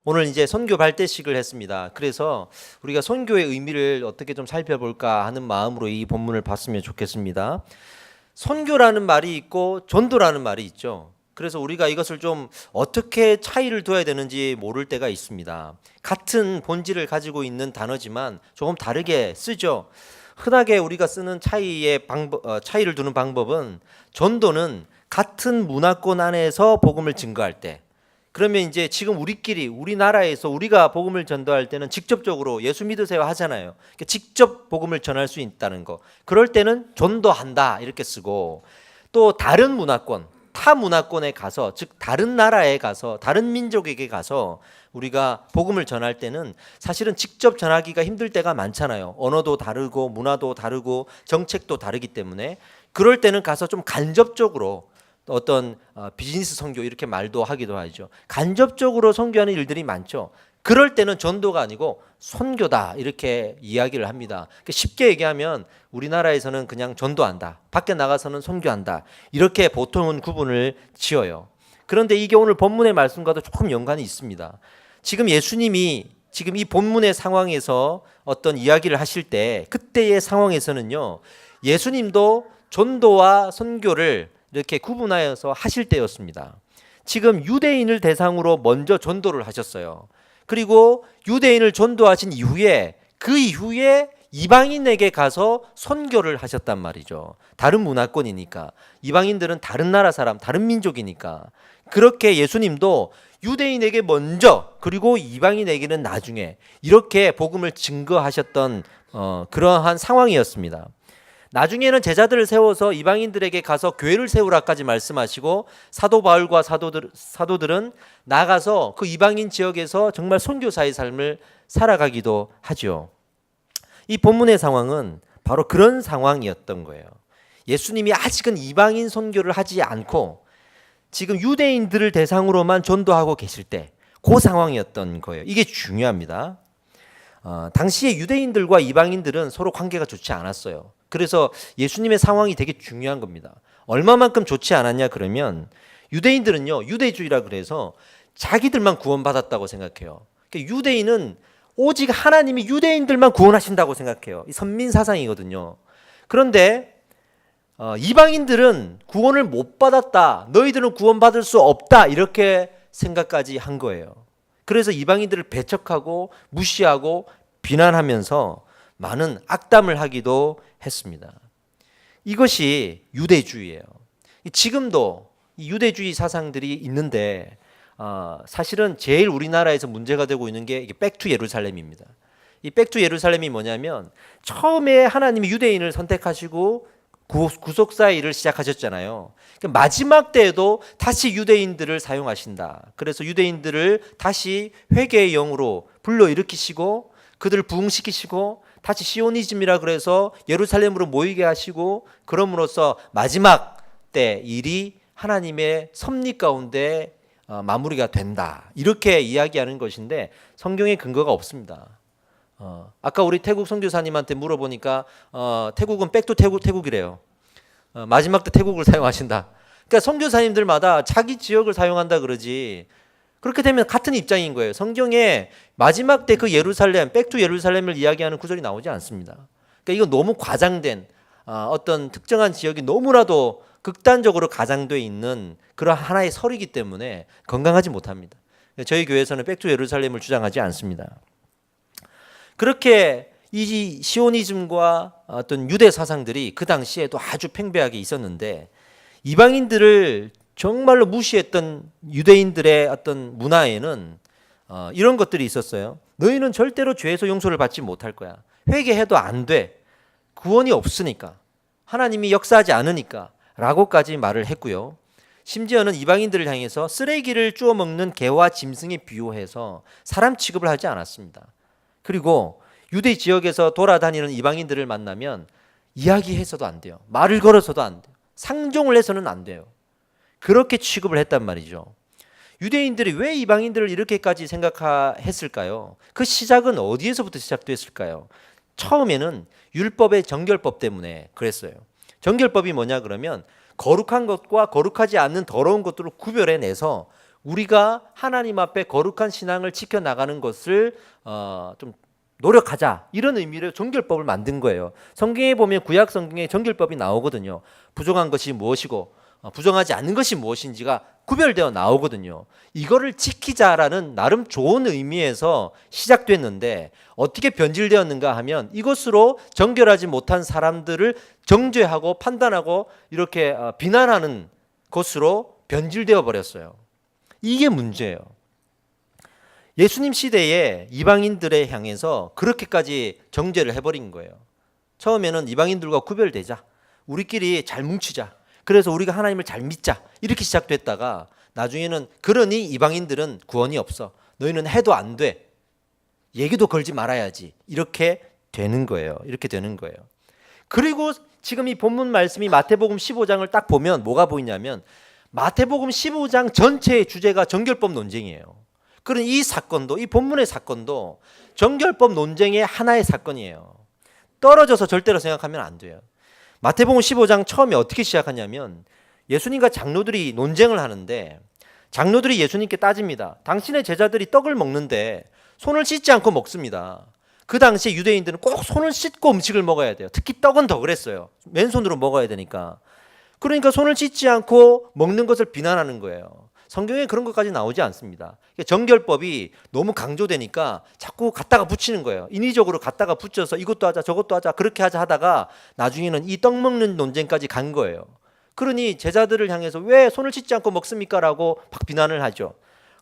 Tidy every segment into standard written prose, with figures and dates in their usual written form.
오늘 이제 선교 발대식을 했습니다. 그래서 우리가 선교의 의미를 어떻게 좀 살펴볼까 하는 마음으로 이 본문을 봤으면 좋겠습니다. 선교라는 말이 있고 전도라는 말이 있죠. 그래서 우리가 이것을 좀 어떻게 차이를 둬야 되는지 모를 때가 있습니다. 같은 본질을 가지고 있는 단어지만 조금 다르게 쓰죠. 흔하게 우리가 쓰는 차이를 두는 방법은, 전도는 같은 문화권 안에서 복음을 증거할 때, 그러면 이제 지금 우리끼리 우리나라에서 우리가 복음을 전도할 때는 직접적으로 예수 믿으세요 하잖아요. 그러니까 직접 복음을 전할 수 있다는 거. 그럴 때는 전도한다 이렇게 쓰고, 또 다른 문화권, 타 문화권에 가서, 즉 다른 나라에 가서, 다른 민족에게 가서 우리가 복음을 전할 때는 사실은 직접 전하기가 힘들 때가 많잖아요. 언어도 다르고 문화도 다르고 정책도 다르기 때문에. 그럴 때는 가서 좀 간접적으로 어떤 비즈니스 선교 이렇게 말도 하기도 하죠. 간접적으로 선교하는 일들이 많죠. 그럴 때는 전도가 아니고 선교다 이렇게 이야기를 합니다. 쉽게 얘기하면 우리나라에서는 그냥 전도한다, 밖에 나가서는 선교한다, 이렇게 보통은 구분을 지어요. 그런데 이게 오늘 본문의 말씀과도 조금 연관이 있습니다. 지금 예수님이 지금 이 본문의 상황에서 어떤 이야기를 하실 때, 그때의 상황에서는요, 예수님도 전도와 선교를 이렇게 구분하여서 하실 때였습니다. 지금 유대인을 대상으로 먼저 전도를 하셨어요. 그리고 유대인을 전도하신 이후에, 그 이후에 이방인에게 가서 선교를 하셨단 말이죠. 다른 문화권이니까, 이방인들은 다른 나라 사람, 다른 민족이니까. 그렇게 예수님도 유대인에게 먼저, 그리고 이방인에게는 나중에, 이렇게 복음을 증거하셨던 그러한 상황이었습니다. 나중에는 제자들을 세워서 이방인들에게 가서 교회를 세우라까지 말씀하시고, 사도 바울과 사도들은 나가서 그 이방인 지역에서 정말 선교사의 삶을 살아가기도 하죠. 이 본문의 상황은 바로 그런 상황이었던 거예요. 예수님이 아직은 이방인 선교를 하지 않고 지금 유대인들을 대상으로만 전도하고 계실 때, 그 상황이었던 거예요. 이게 중요합니다. 당시에 유대인들과 이방인들은 서로 관계가 좋지 않았어요. 그래서 예수님의 상황이 되게 중요한 겁니다. 얼마만큼 좋지 않았냐 그러면, 유대인들은요, 유대주의라 그래서 자기들만 구원받았다고 생각해요. 그러니까 유대인은 오직 하나님이 유대인들만 구원하신다고 생각해요. 이 선민 사상이거든요. 그런데 이방인들은 구원을 못 받았다, 너희들은 구원받을 수 없다, 이렇게 생각까지 한 거예요. 그래서 이방인들을 배척하고 무시하고 비난하면서 많은 악담을 하기도 했습니다. 이것이 유대주의예요. 지금도 이 유대주의 사상들이 있는데, 사실은 제일 우리나라에서 문제가 되고 있는 게 백투 예루살렘입니다. 이 백투 예루살렘이 뭐냐면, 처음에 하나님이 유대인을 선택하시고 구속사의 일을 시작하셨잖아요. 마지막 때에도 다시 유대인들을 사용하신다. 그래서 유대인들을 다시 회개의 영으로 불러일으키시고 그들을 부흥시키시고 다시 시오니즘이라 그래서 예루살렘으로 모이게 하시고, 그럼으로써 마지막 때 일이 하나님의 섭리 가운데 마무리가 된다, 이렇게 이야기하는 것인데 성경에 근거가 없습니다. 아까 우리 태국 선교사님한테 물어보니까 태국은 백투 태국이래요. 마지막 때 태국을 사용하신다. 그러니까 선교사님들마다 자기 지역을 사용한다 그러지, 그렇게 되면 같은 입장인 거예요. 성경에 마지막 때 그 예루살렘, 백투 예루살렘을 이야기하는 구절이 나오지 않습니다. 그러니까 이거 너무 과장된, 어떤 특정한 지역이 너무나도 극단적으로 가장되어 있는 그런 하나의 설이기 때문에 건강하지 못합니다. 저희 교회에서는 백투 예루살렘을 주장하지 않습니다. 그렇게 이 시오니즘과 어떤 유대 사상들이 그 당시에도 아주 팽배하게 있었는데, 이방인들을 정말로 무시했던 유대인들의 어떤 문화에는 이런 것들이 있었어요. 너희는 절대로 죄에서 용서를 받지 못할 거야. 회개해도 안 돼. 구원이 없으니까. 하나님이 역사하지 않으니까. 라고까지 말을 했고요. 심지어는 이방인들을 향해서 쓰레기를 주워 먹는 개와 짐승에 비유해서 사람 취급을 하지 않았습니다. 그리고 유대 지역에서 돌아다니는 이방인들을 만나면 이야기해서도 안 돼요. 말을 걸어서도 안 돼요. 상종을 해서는 안 돼요. 그렇게 취급을 했단 말이죠. 유대인들이 왜 이방인들을 이렇게까지 생각했을까요? 그 시작은 어디에서부터 시작됐을까요? 처음에는 율법의 정결법 때문에 그랬어요. 정결법이 뭐냐 그러면, 거룩한 것과 거룩하지 않는 더러운 것들을 구별해내서 우리가 하나님 앞에 거룩한 신앙을 지켜나가는 것을 좀 노력하자, 이런 의미로 정결법을 만든 거예요. 성경에 보면 구약 성경에 정결법이 나오거든요. 부정한 것이 무엇이고 부정하지 않는 것이 무엇인지가 구별되어 나오거든요. 이거를 지키자라는 나름 좋은 의미에서 시작됐는데 어떻게 변질되었는가 하면 이것으로 정결하지 못한 사람들을 정죄하고 판단하고 이렇게 비난하는 것으로 변질되어 버렸어요. 이게 문제예요. 예수님 시대에 이방인들에 향해서 그렇게까지 정죄를 해버린 거예요. 처음에는 이방인들과 구별되자, 우리끼리 잘 뭉치자, 그래서 우리가 하나님을 잘 믿자, 이렇게 시작됐다가 나중에는 그러니 이방인들은 구원이 없어, 너희는 해도 안 돼, 얘기도 걸지 말아야지, 이렇게 되는 거예요. 이렇게 되는 거예요. 그리고 지금 이 본문 말씀이 마태복음 15장을 딱 보면 뭐가 보이냐면 마태복음 15장 전체의 주제가 정결법 논쟁이에요. 그런 이 사건도, 이 본문의 사건도 정결법 논쟁의 하나의 사건이에요. 떨어져서 절대로 생각하면 안 돼요. 마태복음 15장 처음에 어떻게 시작하냐면 예수님과 장로들이 논쟁을 하는데 장로들이 예수님께 따집니다. 당신의 제자들이 떡을 먹는데 손을 씻지 않고 먹습니다. 그 당시에 유대인들은 꼭 손을 씻고 음식을 먹어야 돼요. 특히 떡은 더 그랬어요. 맨손으로 먹어야 되니까. 그러니까 손을 씻지 않고 먹는 것을 비난하는 거예요. 성경에 그런 것까지 나오지 않습니다. 정결법이 너무 강조되니까 자꾸 갖다가 붙이는 거예요. 인위적으로 갖다가 붙여서 이것도 하자 저것도 하자 그렇게 하자 하다가 나중에는 이 떡 먹는 논쟁까지 간 거예요. 그러니 제자들을 향해서 왜 손을 씻지 않고 먹습니까? 라고 막 비난을 하죠.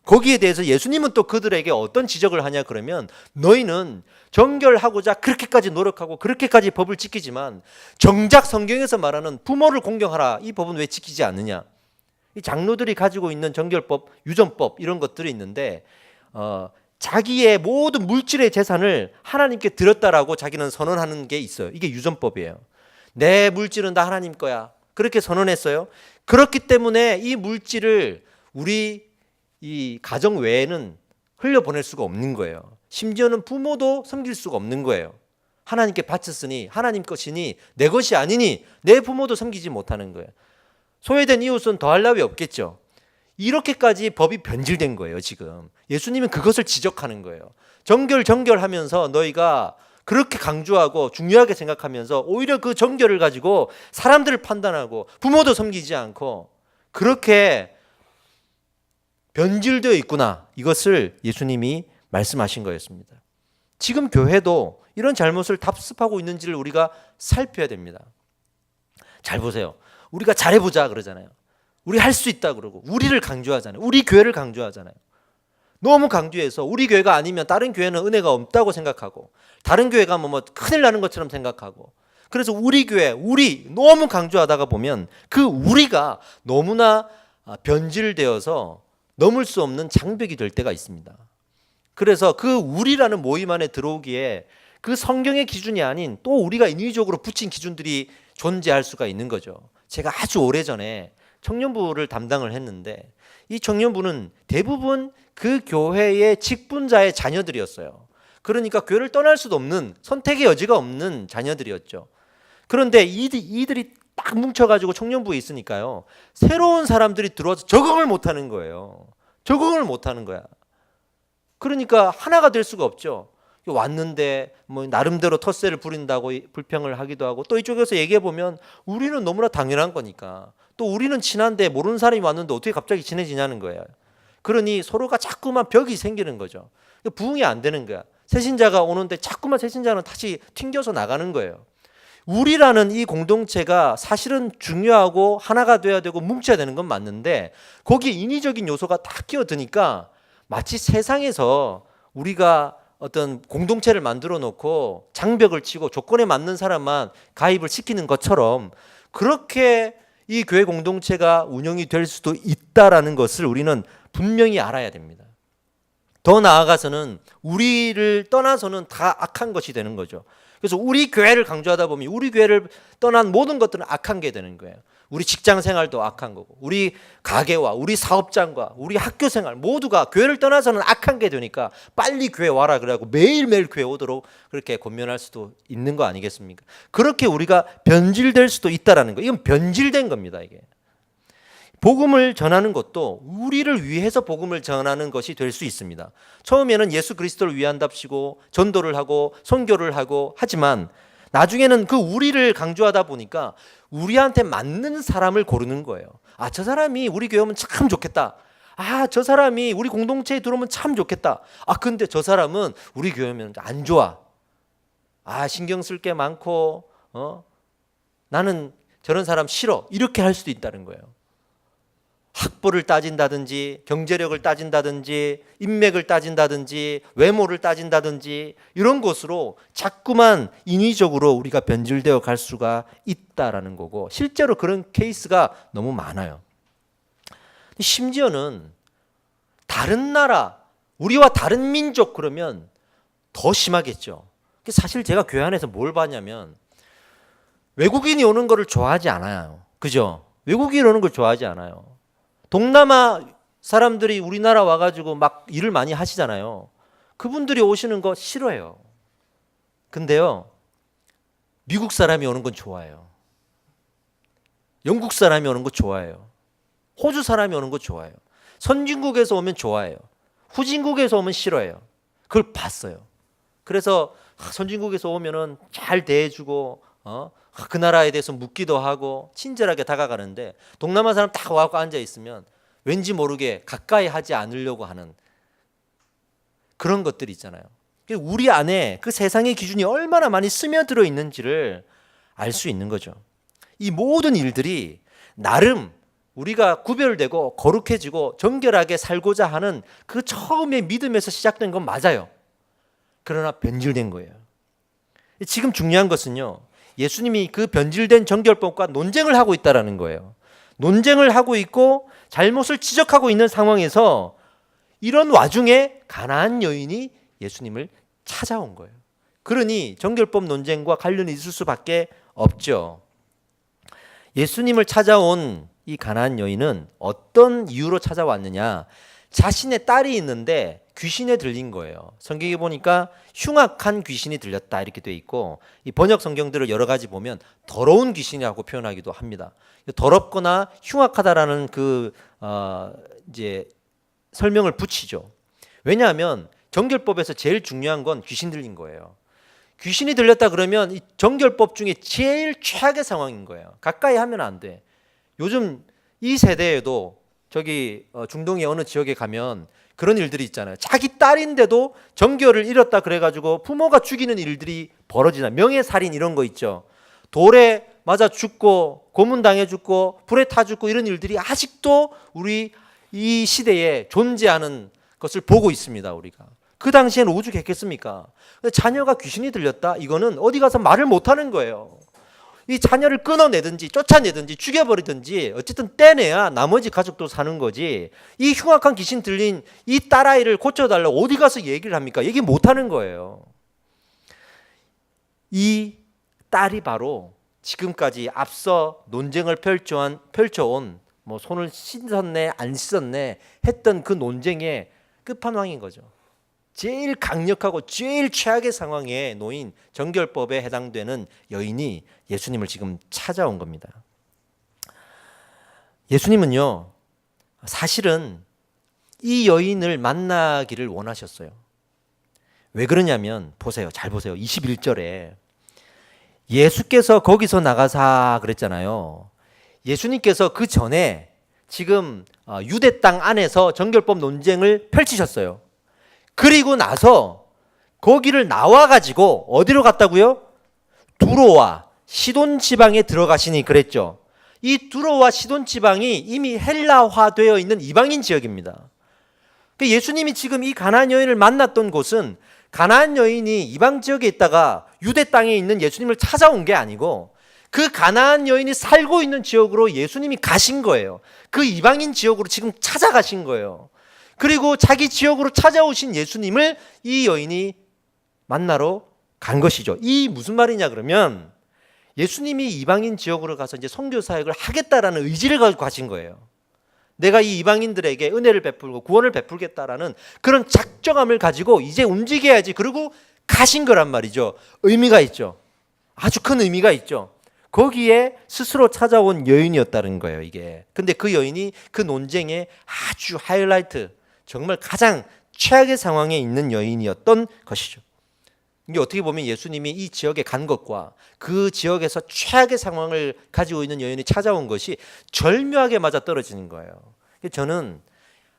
거기에 대해서 예수님은 또 그들에게 어떤 지적을 하냐 그러면 너희는 정결하고자 그렇게까지 노력하고 그렇게까지 법을 지키지만 정작 성경에서 말하는 부모를 공경하라, 이 법은 왜 지키지 않느냐. 이 장로들이 가지고 있는 정결법, 유전법 이런 것들이 있는데 자기의 모든 물질의 재산을 하나님께 드렸다라고 자기는 선언하는 게 있어요. 이게 유전법이에요. 내 물질은 다 하나님 거야, 그렇게 선언했어요. 그렇기 때문에 이 물질을 우리 이 가정 외에는 흘려보낼 수가 없는 거예요. 심지어는 부모도 섬길 수가 없는 거예요. 하나님께 바쳤으니 하나님 것이니 내 것이 아니니 내 부모도 섬기지 못하는 거예요. 소외된 이웃은 더할 나위 없겠죠. 이렇게까지 법이 변질된 거예요. 지금 예수님은 그것을 지적하는 거예요. 정결하면서 너희가 그렇게 강조하고 중요하게 생각하면서 오히려 그 정결을 가지고 사람들을 판단하고 부모도 섬기지 않고 그렇게 변질되어 있구나, 이것을 예수님이 말씀하신 거였습니다. 지금 교회도 이런 잘못을 답습하고 있는지를 우리가 살펴야 됩니다. 잘 보세요. 우리가 잘해보자 그러잖아요. 우리 할 수 있다 그러고 우리를 강조하잖아요. 우리 교회를 강조하잖아요. 너무 강조해서 우리 교회가 아니면 다른 교회는 은혜가 없다고 생각하고 다른 교회가 뭐 큰일 나는 것처럼 생각하고, 그래서 우리 교회, 우리 너무 강조하다가 보면 그 우리가 너무나 변질되어서 넘을 수 없는 장벽이 될 때가 있습니다. 그래서 그 우리라는 모임 안에 들어오기에 그 성경의 기준이 아닌 또 우리가 인위적으로 붙인 기준들이 존재할 수가 있는 거죠. 제가 아주 오래전에 청년부를 담당을 했는데 이 청년부는 대부분 그 교회의 직분자의 자녀들이었어요. 그러니까 교회를 떠날 수도 없는, 선택의 여지가 없는 자녀들이었죠. 그런데 이들이 딱 뭉쳐가지고 청년부에 있으니까요, 새로운 사람들이 들어와서 적응을 못하는 거예요. 적응을 못하는 거야. 그러니까 하나가 될 수가 없죠. 왔는데 뭐 나름대로 텃세를 부린다고 불평을 하기도 하고, 또 이쪽에서 얘기해 보면 우리는 너무나 당연한 거니까, 또 우리는 친한데 모르는 사람이 왔는데 어떻게 갑자기 친해지냐는 거예요. 그러니 서로가 자꾸만 벽이 생기는 거죠. 부응이 안 되는 거야. 새신자가 오는데 자꾸만 새신자는 다시 튕겨서 나가는 거예요. 우리라는 이 공동체가 사실은 중요하고 하나가 돼야 되고 뭉쳐야 되는 건 맞는데 거기에 인위적인 요소가 다 끼어드니까 마치 세상에서 우리가 어떤 공동체를 만들어 놓고 장벽을 치고 조건에 맞는 사람만 가입을 시키는 것처럼 그렇게 이 교회 공동체가 운영이 될 수도 있다라는 것을 우리는 분명히 알아야 됩니다. 더 나아가서는 우리를 떠나서는 다 악한 것이 되는 거죠. 그래서 우리 교회를 강조하다 보면 우리 교회를 떠난 모든 것들은 악한 게 되는 거예요. 우리 직장 생활도 악한 거고, 우리 가게와 우리 사업장과 우리 학교 생활 모두가 교회를 떠나서는 악한 게 되니까 빨리 교회 와라 그래고 매일매일 교회 오도록 그렇게 권면할 수도 있는 거 아니겠습니까? 그렇게 우리가 변질될 수도 있다라는 거. 이건 변질된 겁니다. 이게 복음을 전하는 것도 우리를 위해서 복음을 전하는 것이 될 수 있습니다. 처음에는 예수 그리스도를 위한답시고 전도를 하고 선교를 하고 하지만 나중에는 그 우리를 강조하다 보니까 우리한테 맞는 사람을 고르는 거예요. 아, 저 사람이 우리 교회 오면 참 좋겠다. 아, 저 사람이 우리 공동체에 들어오면 참 좋겠다. 아, 근데 저 사람은 우리 교회 오면 안 좋아. 아, 신경 쓸 게 많고 나는 저런 사람 싫어. 이렇게 할 수도 있다는 거예요. 학벌을 따진다든지 경제력을 따진다든지 인맥을 따진다든지 외모를 따진다든지 이런 것으로 자꾸만 인위적으로 우리가 변질되어 갈 수가 있다라는 거고, 실제로 그런 케이스가 너무 많아요. 심지어는 다른 나라, 우리와 다른 민족 그러면 더 심하겠죠. 사실 제가 교회 안에서 뭘 봤냐면 외국인이 오는 거를 좋아하지 않아요. 그죠? 외국인이 오는 걸 좋아하지 않아요. 동남아 사람들이 우리나라 와가지고 막 일을 많이 하시잖아요. 그분들이 오시는 거 싫어해요. 근데요, 미국 사람이 오는 건 좋아해요. 영국 사람이 오는 거 좋아해요. 호주 사람이 오는 거 좋아해요. 선진국에서 오면 좋아해요. 후진국에서 오면 싫어해요. 그걸 봤어요. 그래서 선진국에서 오면은 잘 대해주고 그 나라에 대해서 묻기도 하고 친절하게 다가가는데, 동남아 사람 딱 와서 앉아 있으면 왠지 모르게 가까이 하지 않으려고 하는 그런 것들이 있잖아요. 우리 안에 그 세상의 기준이 얼마나 많이 스며들어 있는지를 알 수 있는 거죠. 이 모든 일들이 나름 우리가 구별되고 거룩해지고 정결하게 살고자 하는 그 처음의 믿음에서 시작된 건 맞아요. 그러나 변질된 거예요. 지금 중요한 것은요, 예수님이 그 변질된 정결법과 논쟁을 하고 있다는 거예요. 논쟁을 하고 있고 잘못을 지적하고 있는 상황에서 이런 와중에 가나안 여인이 예수님을 찾아온 거예요. 그러니 정결법 논쟁과 관련이 있을 수밖에 없죠. 예수님을 찾아온 이 가나안 여인은 어떤 이유로 찾아왔느냐? 자신의 딸이 있는데 귀신에 들린 거예요. 성경에 보니까 흉악한 귀신이 들렸다 이렇게 돼 있고, 이 번역 성경들을 여러 가지 보면 더러운 귀신이라고 표현하기도 합니다. 더럽거나 흉악하다라는 이제 설명을 붙이죠. 왜냐하면 정결법에서 제일 중요한 건 귀신 들린 거예요. 귀신이 들렸다 그러면 이 정결법 중에 제일 최악의 상황인 거예요. 가까이 하면 안 돼. 요즘 이 세대에도 저기 중동의 어느 지역에 가면 그런 일들이 있잖아요. 자기 딸인데도 정결을 잃었다 그래가지고 부모가 죽이는 일들이 벌어지나, 명예살인 이런 거 있죠. 돌에 맞아 죽고 고문당해 죽고 불에 타 죽고 이런 일들이 아직도 우리 이 시대에 존재하는 것을 보고 있습니다. 우리가 그 당시에는 오죽했겠습니까? 자녀가 귀신이 들렸다, 이거는 어디 가서 말을 못하는 거예요. 이 자녀를 끊어내든지 쫓아내든지 죽여버리든지 어쨌든 떼내야 나머지 가족도 사는 거지, 이 흉악한 귀신 들린 이 딸아이를 고쳐달라고 어디 가서 얘기를 합니까? 얘기 못하는 거예요. 이 딸이 바로 지금까지 앞서 논쟁을 펼쳐온 뭐 손을 씻었네 안 씻었네 했던 그 논쟁의 끝판왕인 거죠. 제일 강력하고 제일 최악의 상황에 놓인 정결법에 해당되는 여인이 예수님을 지금 찾아온 겁니다. 예수님은요, 사실은 이 여인을 만나기를 원하셨어요. 왜 그러냐면 보세요. 잘 보세요. 21절에 예수께서 거기서 나가사 그랬잖아요. 예수님께서 그 전에 지금 유대 땅 안에서 정결법 논쟁을 펼치셨어요. 그리고 나서 거기를 나와가지고 어디로 갔다고요? 두로와 시돈 지방에 들어가시니 그랬죠. 이 두로와 시돈 지방이 이미 헬라화되어 있는 이방인 지역입니다. 예수님이 지금 이 가나안 여인을 만났던 곳은 가나안 여인이 이방 지역에 있다가 유대 땅에 있는 예수님을 찾아온 게 아니고 그 가나안 여인이 살고 있는 지역으로 예수님이 가신 거예요. 그 이방인 지역으로 지금 찾아가신 거예요. 그리고 자기 지역으로 찾아오신 예수님을 이 여인이 만나러 간 것이죠. 이 무슨 말이냐 그러면 예수님이 이방인 지역으로 가서 이제 선교 사역을 하겠다라는 의지를 가지고 가신 거예요. 내가 이 이방인들에게 은혜를 베풀고 구원을 베풀겠다라는 그런 작정함을 가지고 이제 움직여야지, 그리고 가신 거란 말이죠. 의미가 있죠. 아주 큰 의미가 있죠. 거기에 스스로 찾아온 여인이었다는 거예요, 이게. 근데 그 여인이 그 논쟁의 아주 하이라이트, 정말 가장 최악의 상황에 있는 여인이었던 것이죠. 이게 어떻게 보면 예수님이 이 지역에 간 것과 그 지역에서 최악의 상황을 가지고 있는 여인이 찾아온 것이 절묘하게 맞아떨어지는 거예요. 저는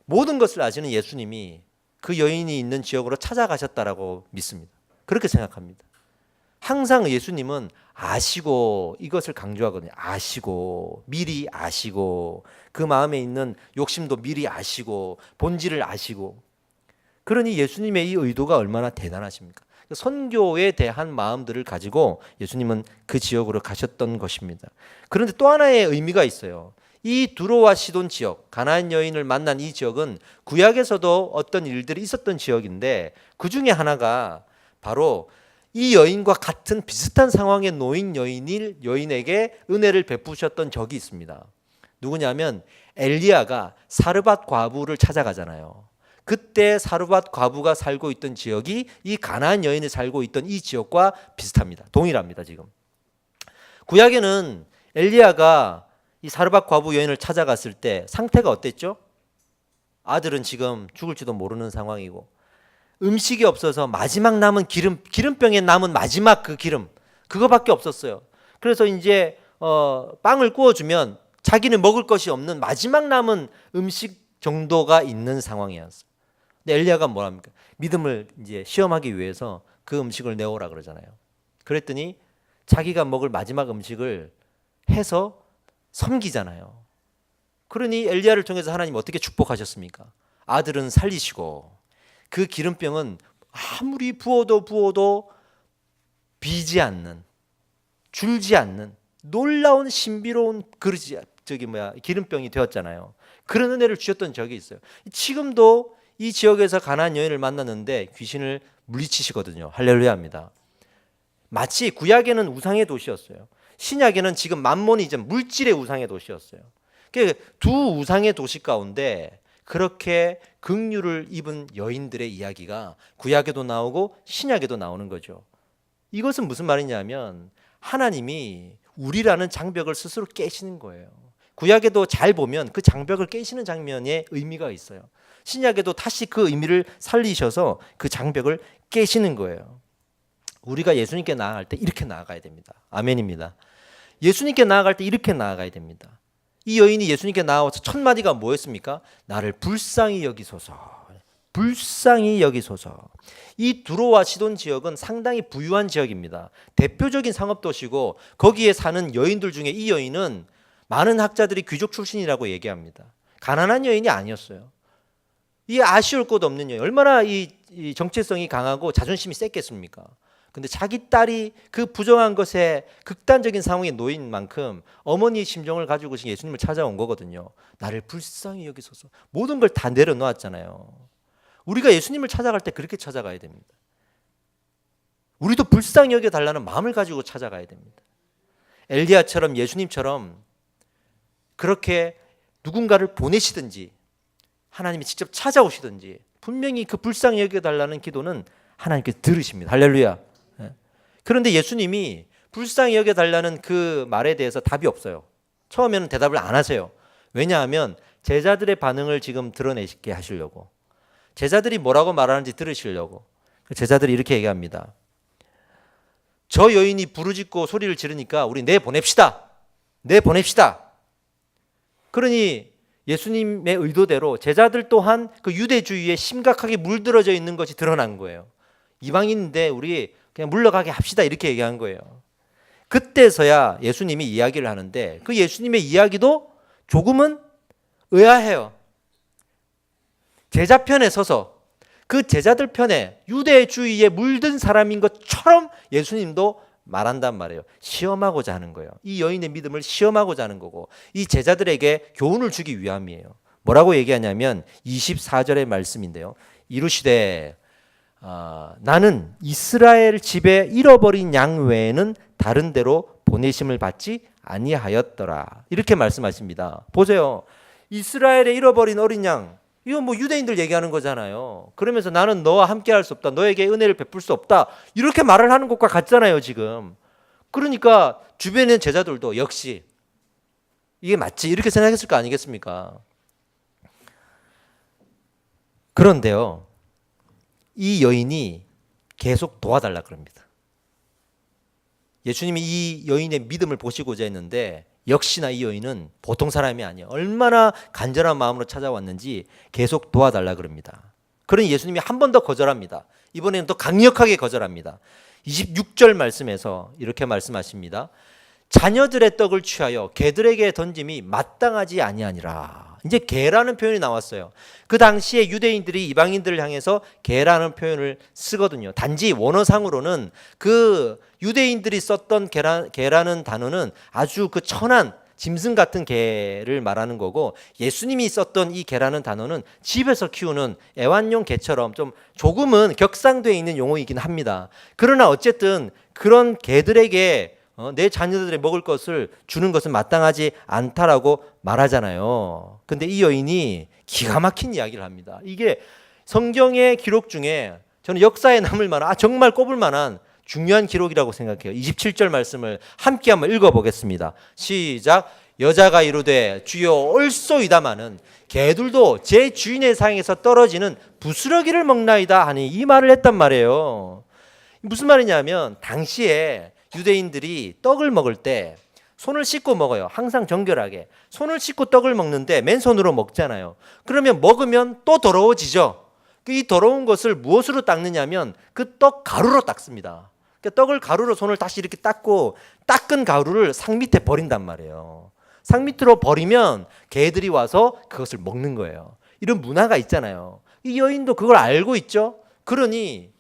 모든 것을 아시는 예수님이 그 여인이 있는 지역으로 찾아가셨다라고 믿습니다. 그렇게 생각합니다. 항상 예수님은 아시고, 이것을 강조하거든요. 아시고, 미리 아시고, 그 마음에 있는 욕심도 미리 아시고, 본질을 아시고. 그러니 예수님의 이 의도가 얼마나 대단하십니까? 선교에 대한 마음들을 가지고 예수님은 그 지역으로 가셨던 것입니다. 그런데 또 하나의 의미가 있어요. 이 두로와 시돈 지역, 가나안 여인을 만난 이 지역은 구약에서도 어떤 일들이 있었던 지역인데, 그 중에 하나가 바로 이 여인과 같은 비슷한 상황에 놓인 여인에게 은혜를 베푸셨던 적이 있습니다. 누구냐면 엘리야가 사르밧 과부를 찾아가잖아요. 그때 사르밧 과부가 살고 있던 지역이 이 가나안 여인이 살고 있던 이 지역과 비슷합니다. 동일합니다. 지금 구약에는 엘리야가 이 사르밧 과부 여인을 찾아갔을 때 상태가 어땠죠? 아들은 지금 죽을지도 모르는 상황이고, 음식이 없어서 마지막 남은 기름병에 남은 마지막 그 기름, 그거밖에 없었어요. 그래서 이제 빵을 구워주면 자기는 먹을 것이 없는 마지막 남은 음식 정도가 있는 상황이었어요. 근데 엘리야가 뭐랍니까? 믿음을 이제 시험하기 위해서 그 음식을 내오라 그러잖아요. 그랬더니 자기가 먹을 마지막 음식을 해서 섬기잖아요. 그러니 엘리야를 통해서 하나님 어떻게 축복하셨습니까? 아들은 살리시고, 그 기름병은 아무리 부어도 비지 않는, 줄지 않는 놀라운 신비로운 기름병이 되었잖아요. 그런 은혜를 주셨던 적이 있어요. 지금도 이 지역에서 가나안 여인을 만났는데 귀신을 물리치시거든요. 할렐루야입니다. 마치 구약에는 우상의 도시였어요. 신약에는 지금 만모니즘, 물질의 우상의 도시였어요. 두 우상의 도시 가운데 그렇게 긍휼을 입은 여인들의 이야기가 구약에도 나오고 신약에도 나오는 거죠. 이것은 무슨 말이냐면 하나님이 우리라는 장벽을 스스로 깨시는 거예요. 구약에도 잘 보면 그 장벽을 깨시는 장면에 의미가 있어요. 신약에도 다시 그 의미를 살리셔서 그 장벽을 깨시는 거예요. 우리가 예수님께 나아갈 때 이렇게 나아가야 됩니다. 아멘입니다. 예수님께 나아갈 때 이렇게 나아가야 됩니다. 이 여인이 예수님께 나와서 첫 마디가 뭐였습니까? 나를 불쌍히 여기소서. 불쌍히 여기소서. 이 두로와 시돈 지역은 상당히 부유한 지역입니다. 대표적인 상업도시고 거기에 사는 여인들 중에 이 여인은 많은 학자들이 귀족 출신이라고 얘기합니다. 가난한 여인이 아니었어요. 이 아쉬울 것 없는 여인, 얼마나 이 정체성이 강하고 자존심이 셌겠습니까? 근데 자기 딸이 그 부정한 것에 극단적인 상황에 놓인 만큼 어머니의 심정을 가지고 예수님을 찾아온 거거든요. 나를 불쌍히 여기소서. 모든 걸 다 내려놓았잖아요. 우리가 예수님을 찾아갈 때 그렇게 찾아가야 됩니다. 우리도 불쌍히 여겨달라는 마음을 가지고 찾아가야 됩니다. 엘리야처럼 예수님처럼 그렇게 누군가를 보내시든지 하나님이 직접 찾아오시든지 분명히 그 불쌍히 여겨달라는 기도는 하나님께서 들으십니다. 할렐루야. 그런데 예수님이 불쌍히 여겨달라는 그 말에 대해서 답이 없어요. 처음에는 대답을 안 하세요. 왜냐하면 제자들의 반응을 지금 드러내게 하시려고, 제자들이 뭐라고 말하는지 들으시려고. 제자들이 이렇게 얘기합니다. 저 여인이 부르짖고 소리를 지르니까 우리 내보냅시다. 그러니 예수님의 의도대로 제자들 또한 그 유대주의에 심각하게 물들어져 있는 것이 드러난 거예요. 이방인인데 우리 그냥 물러가게 합시다, 이렇게 얘기한 거예요. 그때서야 예수님이 이야기를 하는데 그 예수님의 이야기도 조금은 의아해요. 제자 편에 서서 그 제자들 편에 유대주의에 물든 사람인 것처럼 예수님도 말한단 말이에요. 시험하고자 하는 거예요. 이 여인의 믿음을 시험하고자 하는 거고, 이 제자들에게 교훈을 주기 위함이에요. 뭐라고 얘기하냐면 24절의 말씀인데요. 이르시되 나는 이스라엘 집에 잃어버린 양 외에는 다른 데로 보내심을 받지 아니하였더라. 이렇게 말씀하십니다. 보세요. 이스라엘에 잃어버린 어린 양, 이건 뭐 유대인들 얘기하는 거잖아요. 그러면서 나는 너와 함께 할 수 없다, 너에게 은혜를 베풀 수 없다, 이렇게 말을 하는 것과 같잖아요 지금. 그러니까 주변에 있는 제자들도 역시 이게 맞지 이렇게 생각했을 거 아니겠습니까? 그런데요, 이 여인이 계속 도와달라 그럽니다. 예수님이 이 여인의 믿음을 보시고자 했는데 역시나 이 여인은 보통 사람이 아니에요. 얼마나 간절한 마음으로 찾아왔는지 계속 도와달라 그럽니다. 그러니 예수님이 한 번 더 거절합니다. 이번에는 더 강력하게 거절합니다. 26절 말씀에서 이렇게 말씀하십니다. 자녀들의 떡을 취하여 개들에게 던짐이 마땅하지 아니하니라. 이제 개라는 표현이 나왔어요. 그 당시에 유대인들이 이방인들을 향해서 개라는 표현을 쓰거든요. 단지 원어상으로는 그 유대인들이 썼던 개라는 단어는 아주 그 천한 짐승 같은 개를 말하는 거고, 예수님이 썼던 이 개라는 단어는 집에서 키우는 애완용 개처럼 좀 조금은 격상되어 있는 용어이긴 합니다. 그러나 어쨌든 그런 개들에게 내 자녀들의 먹을 것을 주는 것은 마땅하지 않다라고 말하잖아요. 근데 이 여인이 기가 막힌 이야기를 합니다. 이게 성경의 기록 중에 저는 역사에 남을 만한, 정말 꼽을 만한 중요한 기록이라고 생각해요. 27절 말씀을 함께 한번 읽어보겠습니다. 시작. 여자가 이르되 주여 올소이다마는 개들도 제 주인의 상에서 떨어지는 부스러기를 먹나이다 하니 이 말을 했단 말이에요. 무슨 말이냐면 당시에 유대인들이 떡을 먹을 때 손을 씻고 먹어요. 항상 정결하게 손을 씻고 떡을 먹는데 맨손으로 먹잖아요. 그러면 먹으면 또 더러워지죠. 이 더러운 것을 무엇으로 닦느냐면 그 떡 가루로 닦습니다. 떡을 가루로 손을 다시 이렇게 닦고 닦은 가루를 상 밑에 버린단 말이에요. 상 밑으로 버리면 개들이 와서 그것을 먹는 거예요. 이런 문화가 있잖아요. 이 여인도 그걸 알고 있죠. 그러니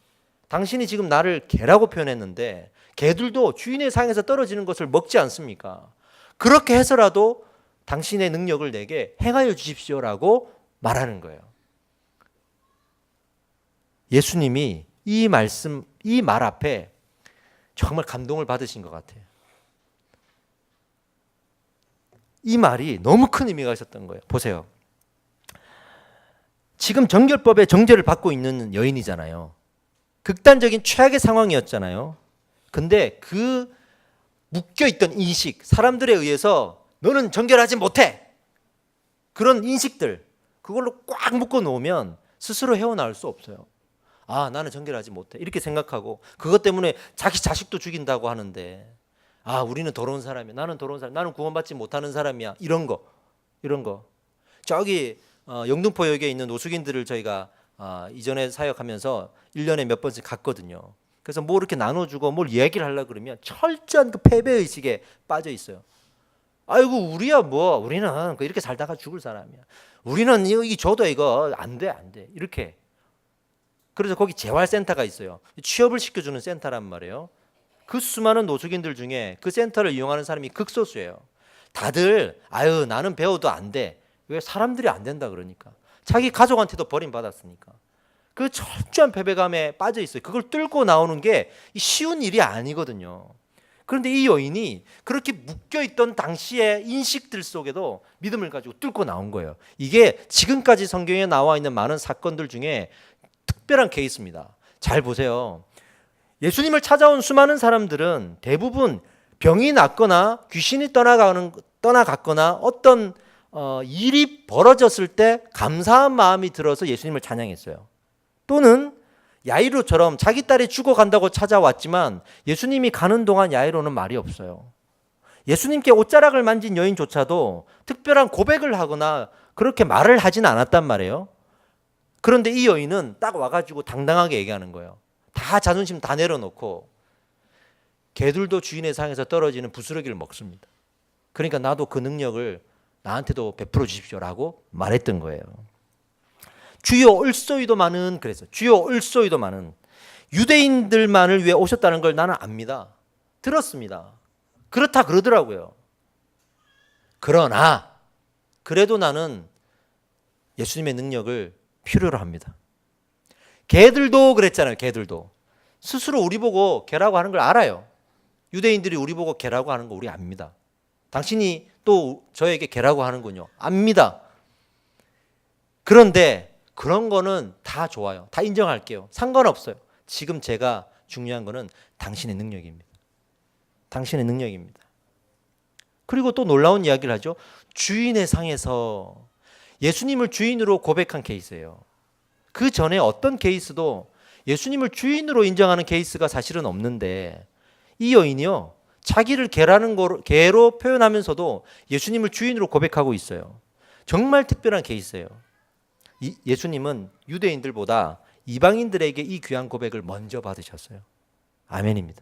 당신이 지금 나를 개라고 표현했는데 개들도 주인의 상에서 떨어지는 것을 먹지 않습니까? 그렇게 해서라도 당신의 능력을 내게 행하여 주십시오라고 말하는 거예요. 예수님이 이 말씀, 이 말 앞에 정말 감동을 받으신 것 같아요. 이 말이 너무 큰 의미가 있었던 거예요. 보세요. 지금 정결법의 정죄를 받고 있는 여인이잖아요. 극단적인 최악의 상황이었잖아요. 근데 그 묶여있던 인식, 사람들에 의해서 너는 정결하지 못해, 그런 인식들, 그걸로 꽉 묶어 놓으면 스스로 헤어나올 수 없어요. 나는 정결하지 못해 이렇게 생각하고, 그것 때문에 자기 자식도 죽인다고 하는데 우리는 더러운 사람이야, 나는 더러운 사람, 나는 구원받지 못하는 사람이야, 이런 거. 저기 영등포역에 있는 노숙인들을 저희가 이전에 사역하면서 1년에 몇 번씩 갔거든요. 그래서 뭐 이렇게 나눠주고 뭘 이야기를 하려고 그러면 철저한 그 패배의식에 빠져 있어요. 아이고 우리야 뭐, 우리는 이렇게 살다가 죽을 사람이야, 우리는 이 줘도 이거 안 돼 이렇게. 그래서 거기 재활센터가 있어요. 취업을 시켜주는 센터란 말이에요. 그 수많은 노숙인들 중에 그 센터를 이용하는 사람이 극소수예요. 다들 나는 배워도 안 돼. 왜? 사람들이 안 된다 그러니까. 자기 가족한테도 버림받았으니까. 그 철저한 패배감에 빠져 있어요. 그걸 뚫고 나오는 게 쉬운 일이 아니거든요. 그런데 이 여인이 그렇게 묶여있던 당시의 인식들 속에도 믿음을 가지고 뚫고 나온 거예요. 이게 지금까지 성경에 나와 있는 많은 사건들 중에 특별한 케이스입니다. 잘 보세요. 예수님을 찾아온 수많은 사람들은 대부분 병이 낫거나 귀신이 떠나갔거나 어떤 일이 벌어졌을 때 감사한 마음이 들어서 예수님을 찬양했어요. 또는 야이로처럼 자기 딸이 죽어간다고 찾아왔지만 예수님이 가는 동안 야이로는 말이 없어요. 예수님께 옷자락을 만진 여인조차도 특별한 고백을 하거나 그렇게 말을 하진 않았단 말이에요. 그런데 이 여인은 딱 와가지고 당당하게 얘기하는 거예요. 다 자존심 다 내려놓고 개들도 주인의 상에서 떨어지는 부스러기를 먹습니다. 그러니까 나도 그 능력을 나한테도 베풀어 주십시오라고 말했던 거예요. 주여 올소이도마는, 그래서 주여 올소이도마는 유대인들만을 위해 오셨다는 걸 나는 압니다. 들었습니다. 그렇다 그러더라고요. 그러나 그래도 나는 예수님의 능력을 필요로 합니다. 개들도 그랬잖아요. 개들도 스스로 우리 보고 개라고 하는 걸 알아요. 유대인들이 우리 보고 개라고 하는 거 우리 압니다. 당신이 또 저에게 개라고 하는군요, 압니다. 그런데 그런 거는 다 좋아요. 다 인정할게요. 상관없어요. 지금 제가 중요한 거는 당신의 능력입니다. 당신의 능력입니다. 그리고 또 놀라운 이야기를 하죠. 주인의 상에서 예수님을 주인으로 고백한 케이스예요. 그 전에 어떤 케이스도 예수님을 주인으로 인정하는 케이스가 사실은 없는데 이 여인이요, 자기를 개로 표현하면서도 예수님을 주인으로 고백하고 있어요. 정말 특별한 케이스예요. 예수님은 유대인들보다 이방인들에게 이 귀한 고백을 먼저 받으셨어요. 아멘입니다.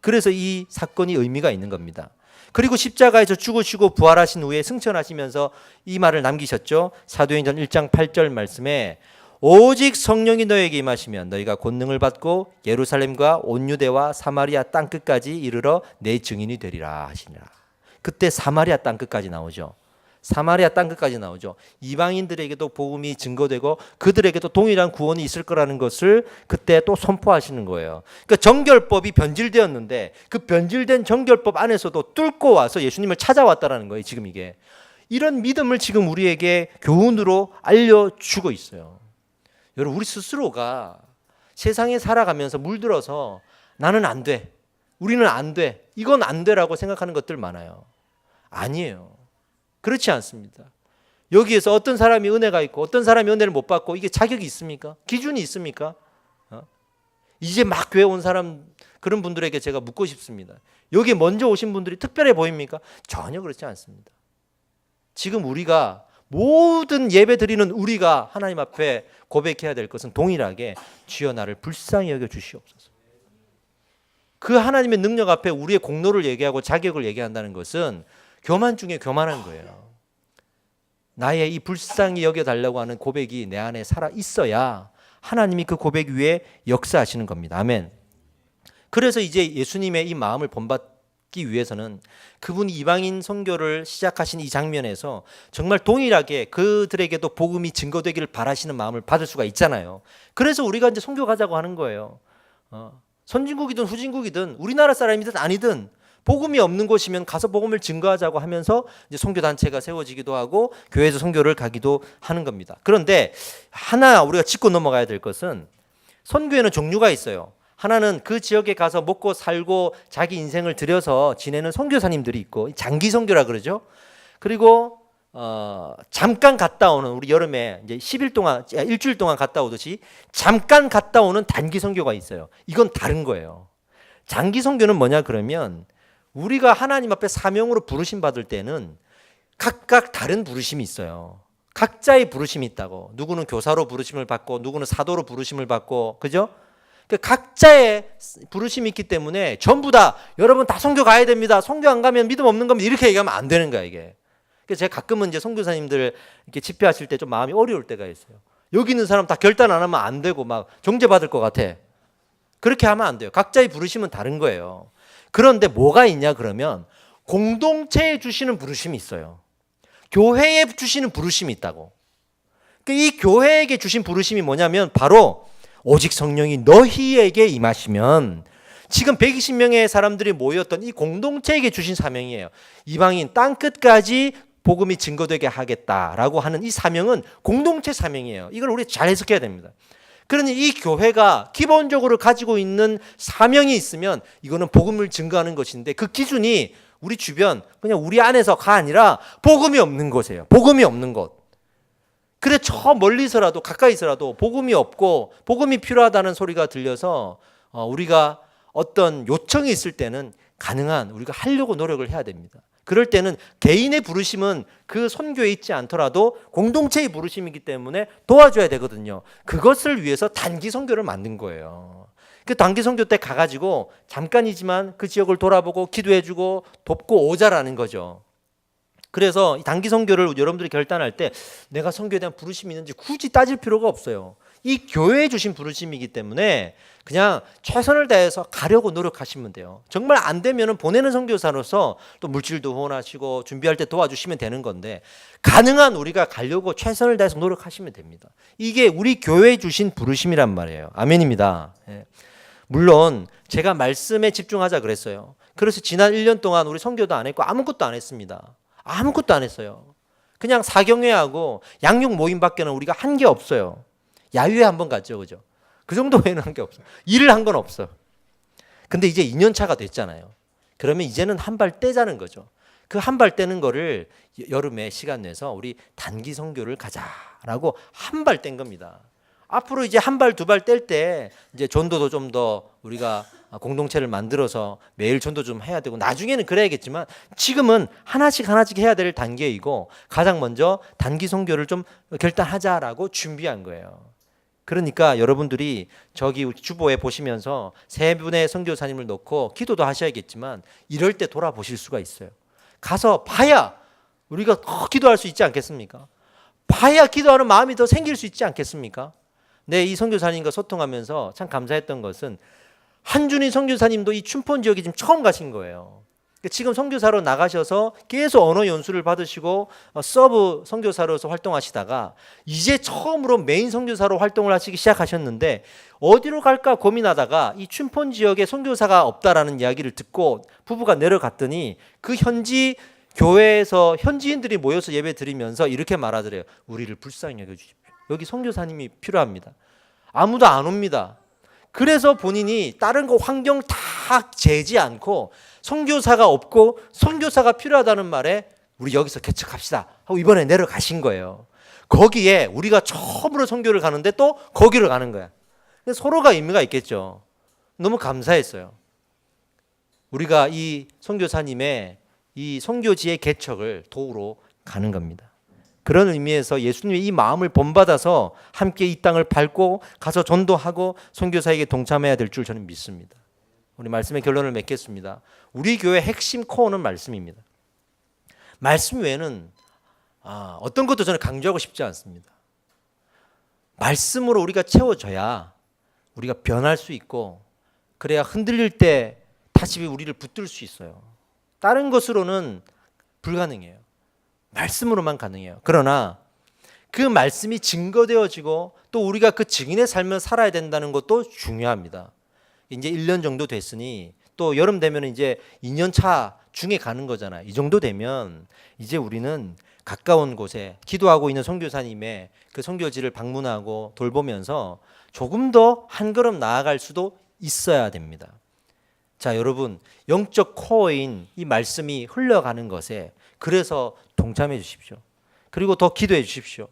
그래서 이 사건이 의미가 있는 겁니다. 그리고 십자가에서 죽으시고 부활하신 후에 승천하시면서 이 말을 남기셨죠. 사도행전 1장 8절 말씀에 오직 성령이 너에게 임하시면 너희가 권능을 받고 예루살렘과 온 유대와 사마리아 땅끝까지 이르러 내 증인이 되리라 하시니라. 그때 사마리아 땅끝까지 나오죠. 사마리아 땅끝까지 나오죠. 이방인들에게도 복음이 증거되고 그들에게도 동일한 구원이 있을 거라는 것을 그때 또 선포하시는 거예요. 그러니까 정결법이 변질되었는데 그 변질된 정결법 안에서도 뚫고 와서 예수님을 찾아왔다라는 거예요. 지금 이게 이런 믿음을 지금 우리에게 교훈으로 알려주고 있어요. 여러분, 우리 스스로가 세상에 살아가면서 물들어서 나는 안 돼, 우리는 안 돼, 이건 안 돼라고 생각하는 것들 많아요. 아니에요. 그렇지 않습니다. 여기에서 어떤 사람이 은혜가 있고 어떤 사람이 은혜를 못 받고 이게 자격이 있습니까? 기준이 있습니까? 이제 막 교회 온 사람 그런 분들에게 제가 묻고 싶습니다. 여기 먼저 오신 분들이 특별해 보입니까? 전혀 그렇지 않습니다. 지금 우리가 모든 예배 드리는 우리가 하나님 앞에 고백해야 될 것은 동일하게 주여 나를 불쌍히 여겨 주시옵소서. 그 하나님의 능력 앞에 우리의 공로를 얘기하고 자격을 얘기한다는 것은 교만 중에 교만한 거예요. 나의 이 불쌍히 여겨달라고 하는 고백이 내 안에 살아 있어야 하나님이 그 고백 위에 역사하시는 겁니다. 아멘. 그래서 이제 예수님의 이 마음을 본받기 위해서는 그분이 이방인 선교를 시작하신 이 장면에서 정말 동일하게 그들에게도 복음이 증거되기를 바라시는 마음을 받을 수가 있잖아요. 그래서 우리가 이제 선교 가자고 하는 거예요. 선진국이든 후진국이든 우리나라 사람이든 아니든 복음이 없는 곳이면 가서 복음을 증거하자고 하면서 이제 선교 단체가 세워지기도 하고 교회에서 선교를 가기도 하는 겁니다. 그런데 하나 우리가 짚고 넘어가야 될 것은 선교에는 종류가 있어요. 하나는 그 지역에 가서 먹고 살고 자기 인생을 들여서 지내는 선교사님들이 있고 장기 선교라 그러죠. 그리고 잠깐 갔다 오는, 우리 여름에 이제 10일 동안 일주일 동안 갔다 오듯이 잠깐 갔다 오는 단기 선교가 있어요. 이건 다른 거예요. 장기 선교는 뭐냐 그러면 우리가 하나님 앞에 사명으로 부르심 받을 때는 각각 다른 부르심이 있어요. 각자의 부르심이 있다고. 누구는 교사로 부르심을 받고 누구는 사도로 부르심을 받고, 그죠? 각자의 부르심이 있기 때문에 전부 다 여러분 다 선교 가야 됩니다. 선교 안 가면 믿음 없는 겁니다. 이렇게 얘기하면 안 되는 거야 이게. 그래서 제가 가끔은 이제 선교사님들 이렇게 집회하실 때 좀 마음이 어려울 때가 있어요. 여기 있는 사람 다 결단 안 하면 안 되고 막 정죄 받을 것 같아. 그렇게 하면 안 돼요. 각자의 부르심은 다른 거예요. 그런데 뭐가 있냐 그러면 공동체에 주시는 부르심이 있어요. 교회에 주시는 부르심이 있다고. 이 교회에게 주신 부르심이 뭐냐면 바로 오직 성령이 너희에게 임하시면, 지금 120명의 사람들이 모였던 이 공동체에게 주신 사명이에요. 이방인 땅끝까지 복음이 증거되게 하겠다라고 하는 이 사명은 공동체 사명이에요. 이걸 우리 잘 해석해야 됩니다. 그러니 이 교회가 기본적으로 가지고 있는 사명이 있으면 이거는 복음을 증거하는 것인데 그 기준이 우리 주변, 그냥 우리 안에서가 아니라 복음이 없는 곳이에요. 복음이 없는 곳. 그래 저 멀리서라도 가까이서라도 복음이 없고 복음이 필요하다는 소리가 들려서 우리가 어떤 요청이 있을 때는 가능한 우리가 하려고 노력을 해야 됩니다. 그럴 때는 개인의 부르심은 그 선교에 있지 않더라도 공동체의 부르심이기 때문에 도와줘야 되거든요. 그것을 위해서 단기 선교를 만든 거예요. 그 단기 선교 때 가가지고 잠깐이지만 그 지역을 돌아보고 기도해주고 돕고 오자라는 거죠. 그래서 이 단기 선교를 여러분들이 결단할 때 내가 선교에 대한 부르심이 있는지 굳이 따질 필요가 없어요. 이 교회에 주신 부르심이기 때문에 그냥 최선을 다해서 가려고 노력하시면 돼요. 정말 안 되면 보내는 선교사로서 또 물질도 후원하시고 준비할 때 도와주시면 되는 건데 가능한 우리가 가려고 최선을 다해서 노력하시면 됩니다. 이게 우리 교회에 주신 부르심이란 말이에요. 아멘입니다. 물론 제가 말씀에 집중하자 그랬어요. 그래서 지난 1년 동안 우리 선교도 안 했고 아무것도 안 했습니다. 아무것도 안 했어요. 그냥 사경회하고 양육 모임밖에는 우리가 한 게 없어요. 야유회 한번 갔죠, 그죠? 그 정도 외에는 한 게 없어. 일을 한 건 없어. 근데 이제 2년 차가 됐잖아요. 그러면 이제는 한 발 떼자는 거죠. 그 한 발 떼는 거를 여름에 시간 내서 우리 단기 선교를 가자라고 한 발 뗀 겁니다. 앞으로 이제 한 발 두 발 뗄 때 이제 전도도 좀 더 우리가 공동체를 만들어서 매일 전도 좀 해야 되고 나중에는 그래야겠지만 지금은 하나씩 해야 될 단계이고 가장 먼저 단기 선교를 좀 결단하자라고 준비한 거예요. 그러니까 여러분들이 저기 주보에 보시면서 세 분의 선교사님을 놓고 기도도 하셔야겠지만 이럴 때 돌아보실 수가 있어요. 가서 봐야 우리가 더 기도할 수 있지 않겠습니까? 봐야 기도하는 마음이 더 생길 수 있지 않겠습니까? 네, 이 선교사님과 소통하면서 참 감사했던 것은 한준희 선교사님도 이 춘폰 지역에 지금 처음 가신 거예요. 지금 선교사로 나가셔서 계속 언어 연수를 받으시고 서브 선교사로서 활동하시다가 이제 처음으로 메인 선교사로 활동을 하시기 시작하셨는데 어디로 갈까 고민하다가 이 춘폰 지역에 선교사가 없다라는 이야기를 듣고 부부가 내려갔더니 그 현지 교회에서 현지인들이 모여서 예배 드리면서 이렇게 말하더래요. 우리를 불쌍히 여겨주십시오. 여기 선교사님이 필요합니다. 아무도 안 옵니다. 그래서 본인이 다른 거 환경 다 재지 않고 선교사가 없고 선교사가 필요하다는 말에 우리 여기서 개척합시다 하고 이번에 내려가신 거예요. 거기에 우리가 처음으로 선교를 가는데 또 거기를 가는 거야. 서로가 의미가 있겠죠. 너무 감사했어요. 우리가 이 선교사님의 이 선교지의 개척을 도우러 가는 겁니다. 그런 의미에서 예수님의 이 마음을 본받아서 함께 이 땅을 밟고 가서 전도하고 선교사에게 동참해야 될 줄 저는 믿습니다. 우리 말씀의 결론을 맺겠습니다. 우리 교회 핵심 코어는 말씀입니다. 말씀 외에는 어떤 것도 저는 강조하고 싶지 않습니다. 말씀으로 우리가 채워져야 우리가 변할 수 있고 그래야 흔들릴 때 다시 우리를 붙들 수 있어요. 다른 것으로는 불가능해요. 말씀으로만 가능해요. 그러나 그 말씀이 증거되어지고 또 우리가 그 증인의 삶을 살아야 된다는 것도 중요합니다. 이제 1년 정도 됐으니 또 여름 되면 이제 2년 차 중에 가는 거잖아요. 이 정도 되면 이제 우리는 가까운 곳에 기도하고 있는 선교사님의 그 선교지를 방문하고 돌보면서 조금 더 한 걸음 나아갈 수도 있어야 됩니다. 자, 여러분, 영적 코어인 이 말씀이 흘러가는 것에 그래서 동참해 주십시오. 그리고 더 기도해 주십시오.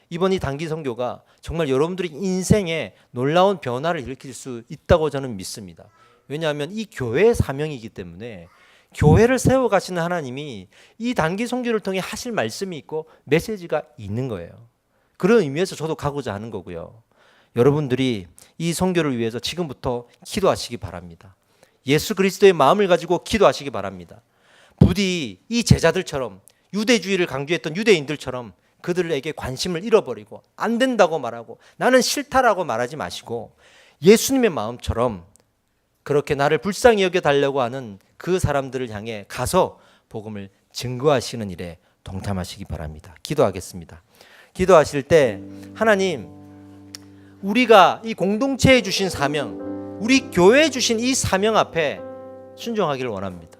이번 이 단기 선교가 정말 여러분들의 인생에 놀라운 변화를 일으킬 수 있다고 저는 믿습니다. 왜냐하면 이 교회의 사명이기 때문에 교회를 세워가시는 하나님이 이 단기 선교를 통해 하실 말씀이 있고 메시지가 있는 거예요. 그런 의미에서 저도 가고자 하는 거고요. 여러분들이 이 선교를 위해서 지금부터 기도하시기 바랍니다. 예수 그리스도의 마음을 가지고 기도하시기 바랍니다. 부디 이 제자들처럼 유대주의를 강조했던 유대인들처럼 그들에게 관심을 잃어버리고 안 된다고 말하고 나는 싫다라고 말하지 마시고 예수님의 마음처럼 그렇게 나를 불쌍히 여겨달라고 하는 그 사람들을 향해 가서 복음을 증거하시는 일에 동참하시기 바랍니다. 기도하겠습니다. 기도하실 때 하나님, 우리가 이 공동체에 주신 사명, 우리 교회에 주신 이 사명 앞에 순종하기를 원합니다.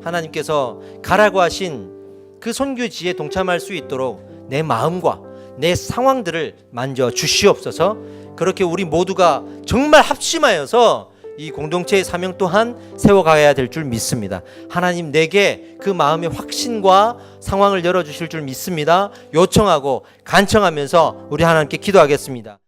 하나님께서 가라고 하신 그 선교지에 동참할 수 있도록 내 마음과 내 상황들을 만져 주시옵소서. 그렇게 우리 모두가 정말 합심하여서 이 공동체의 사명 또한 세워가야 될 줄 믿습니다. 하나님, 내게 그 마음의 확신과 상황을 열어주실 줄 믿습니다. 요청하고 간청하면서 우리 하나님께 기도하겠습니다.